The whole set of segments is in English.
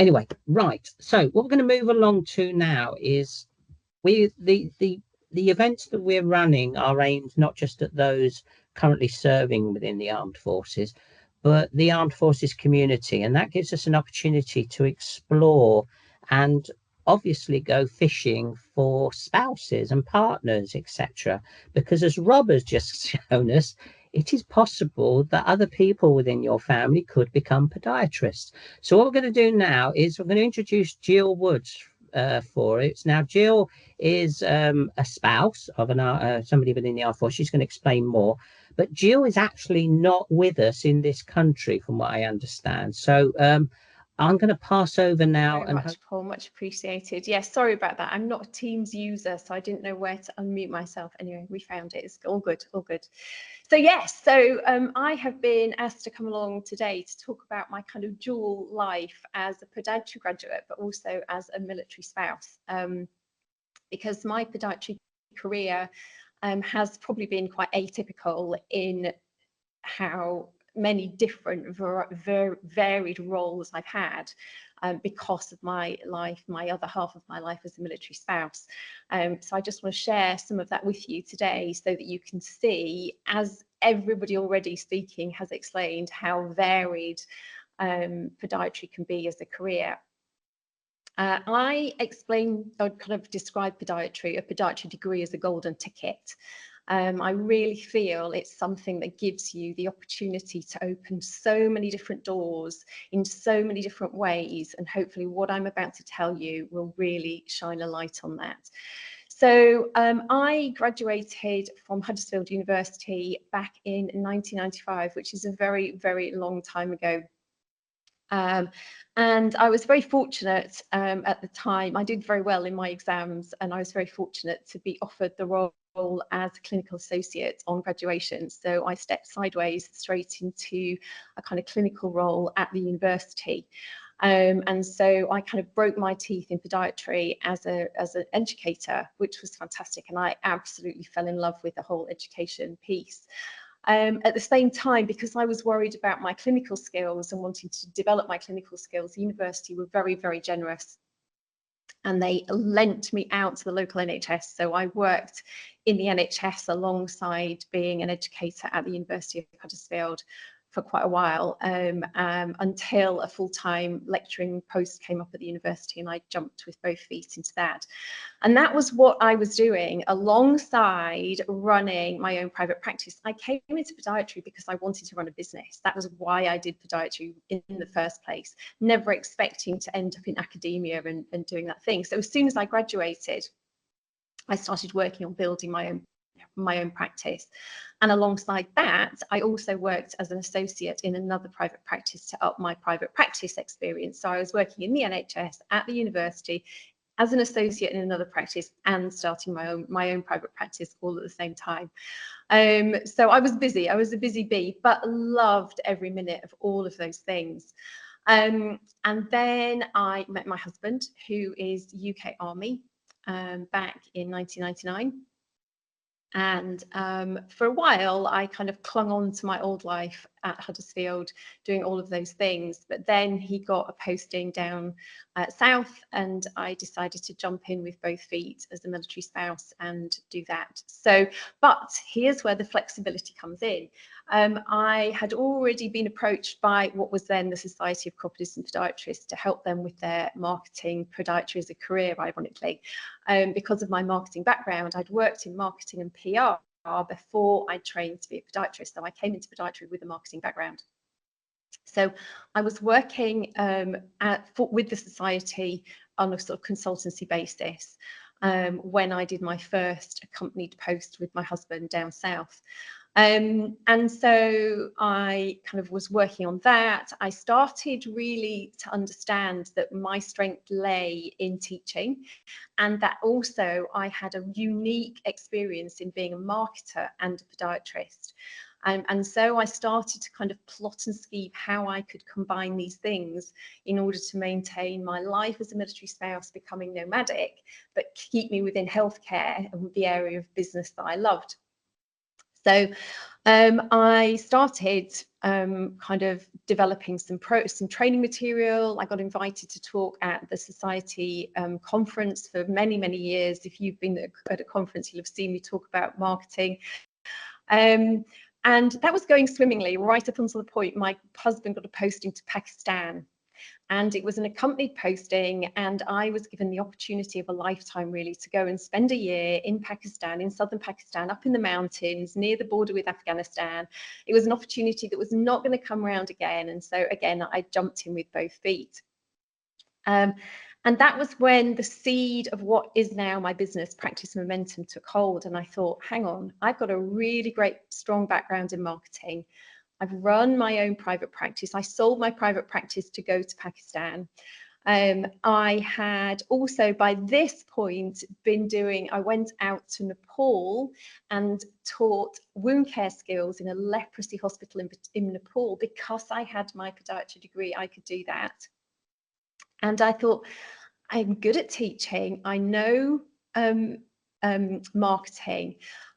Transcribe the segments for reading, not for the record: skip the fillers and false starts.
Anyway, right. So what we're going to move along to now is the events that we're running are aimed not just at those currently serving within the armed forces, but the armed forces community, and that gives us an opportunity to explore and obviously go fishing for spouses and partners, etc. Because as Rob has just shown us, it is possible that other people within your family could become podiatrists. So what we're going to do now is we're going to introduce Jill Woods for it. Now, Jill is a spouse of somebody within the armed force. She's going to explain more. But Jill is actually not with us in this country, from what I understand. So I'm going to pass over now. Very much, Paul, much appreciated. Yes, sorry about that. I'm not a Teams user, so I didn't know where to unmute myself. Anyway, we found it. It's all good, all good. So yes, I have been asked to come along today to talk about my kind of dual life as a podiatry graduate, but also as a military spouse, because my podiatry career has probably been quite atypical in how many different varied roles I've had because of my other half of my life as a military spouse. So I just want to share some of that with you today so that you can see, as everybody already speaking has explained, how varied podiatry can be as a career. I kind of describe a podiatry degree as a golden ticket. I really feel it's something that gives you the opportunity to open so many different doors in so many different ways, and hopefully what I'm about to tell you will really shine a light on that. So I graduated from Huddersfield University back in 1995, which is a very, very long time ago. And I was very fortunate at the time. I did very well in my exams, and I was very fortunate to be offered the role as a clinical associate on graduation. So I stepped sideways straight into a kind of clinical role at the university. And so I kind of broke my teeth in podiatry as an educator, which was fantastic. And I absolutely fell in love with the whole education piece. At the same time, because I was worried about my clinical skills and wanting to develop my clinical skills, the university were very, very generous. And they lent me out to the local NHS. So I worked in the NHS alongside being an educator at the University of Huddersfield for quite a while, until a full-time lecturing post came up at the university, and I jumped with both feet into that. And that was what I was doing alongside running my own private practice. I came into podiatry because I wanted to run a business. That was why I did podiatry in the first place, never expecting to end up in academia and doing that thing. So as soon as I graduated, I started working on building my own practice. And alongside that, I also worked as an associate in another private practice to up my private practice experience. So I was working in the NHS, at the university, as an associate in another practice, and starting my own private practice all at the same time. So I was busy. I was a busy bee, but loved every minute of all of those things. And then I met my husband, who is UK Army, back in 1999. And for a while, I kind of clung on to my old life at Huddersfield, doing all of those things. But then he got a posting down south, and I decided to jump in with both feet as a military spouse and do that. So, but here's where the flexibility comes in. I had already been approached by what was then the Society of Corporatists and Podiatrists to help them with their marketing podiatry as a career, ironically. Because of my marketing background, I'd worked in marketing and PR before I trained to be a podiatrist. So I came into podiatry with a marketing background. So I was working with the society on a sort of consultancy basis when I did my first accompanied post with my husband down south. And so I kind of was working on that. I started really to understand that my strength lay in teaching, and that also I had a unique experience in being a marketer and a podiatrist. And so I started to kind of plot and scheme how I could combine these things in order to maintain my life as a military spouse, becoming nomadic, but keep me within healthcare and the area of business that I loved. So I started kind of developing some training material. I got invited to talk at the society conference for many, many years. If you've been at a conference, you'll have seen me talk about marketing. And that was going swimmingly right up until the point my husband got a posting to Pakistan. And it was an accompanied posting, and I was given the opportunity of a lifetime, really, to go and spend a year in Pakistan, in southern Pakistan, up in the mountains near the border with Afghanistan. It was an opportunity that was not going to come around again, and so again I jumped in with both feet. And that was when the seed of what is now my business, Practice Momentum, took hold. And I thought, hang on, I've got a really great, strong background in marketing. I've run my own private practice. I sold my private practice to go to Pakistan. I had also, by this point, I went out to Nepal and taught wound care skills in a leprosy hospital in Nepal. Because I had my podiatry degree, I could do that. And I thought, I'm good at teaching. I know marketing.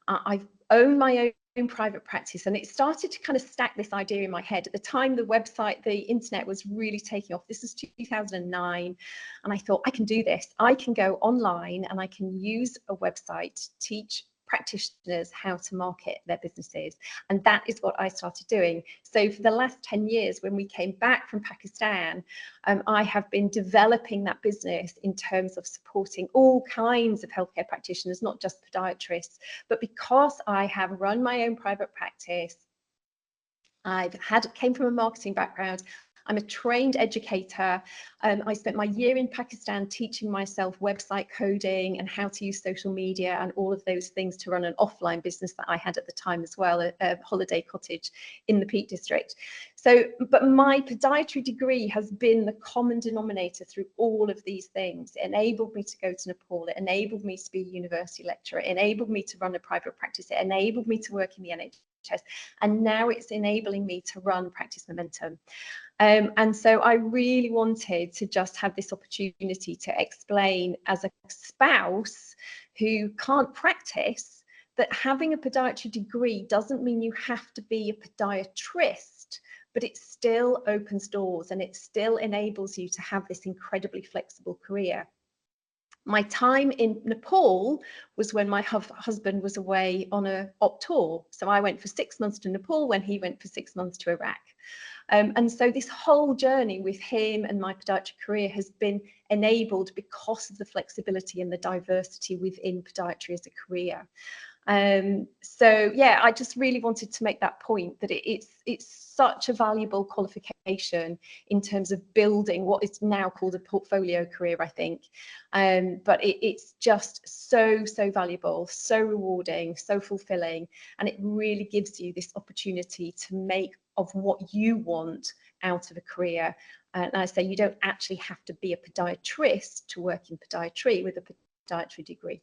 I've owned my own private practice, and it started to kind of stack this idea in my head. At the time, the internet was really taking off. This was 2009, and I thought, I can do this. I can go online and I can use a website to teach practitioners how to market their businesses. And that is what I started doing. So for the last 10 years, when we came back from Pakistan, I have been developing that business in terms of supporting all kinds of healthcare practitioners, not just podiatrists. But because I have run my own private practice, came from a marketing background. I'm a trained educator. I spent my year in Pakistan teaching myself website coding and how to use social media and all of those things to run an offline business that I had at the time as well, a holiday cottage in the Peak District. So, but my podiatry degree has been the common denominator through all of these things. It enabled me to go to Nepal. It enabled me to be a university lecturer. It enabled me to run a private practice. It enabled me to work in the NHS. And now it's enabling me to run Practice Momentum. And so I really wanted to just have this opportunity to explain, as a spouse who can't practice, that having a podiatry degree doesn't mean you have to be a podiatrist, but it still opens doors and it still enables you to have this incredibly flexible career. My time in Nepal was when my husband was away on a op tour. So I went for 6 months to Nepal when he went for 6 months to Iraq. And so this whole journey with him and my podiatry career has been enabled because of the flexibility and the diversity within podiatry as a career. So yeah, I just really wanted to make that point, that it's such a valuable qualification in terms of building what is now called a portfolio career, I think. But it's just so valuable, so rewarding, so fulfilling, and it really gives you this opportunity to make of what you want out of a career. And I say you don't actually have to be a podiatrist to work in podiatry with a podiatry degree.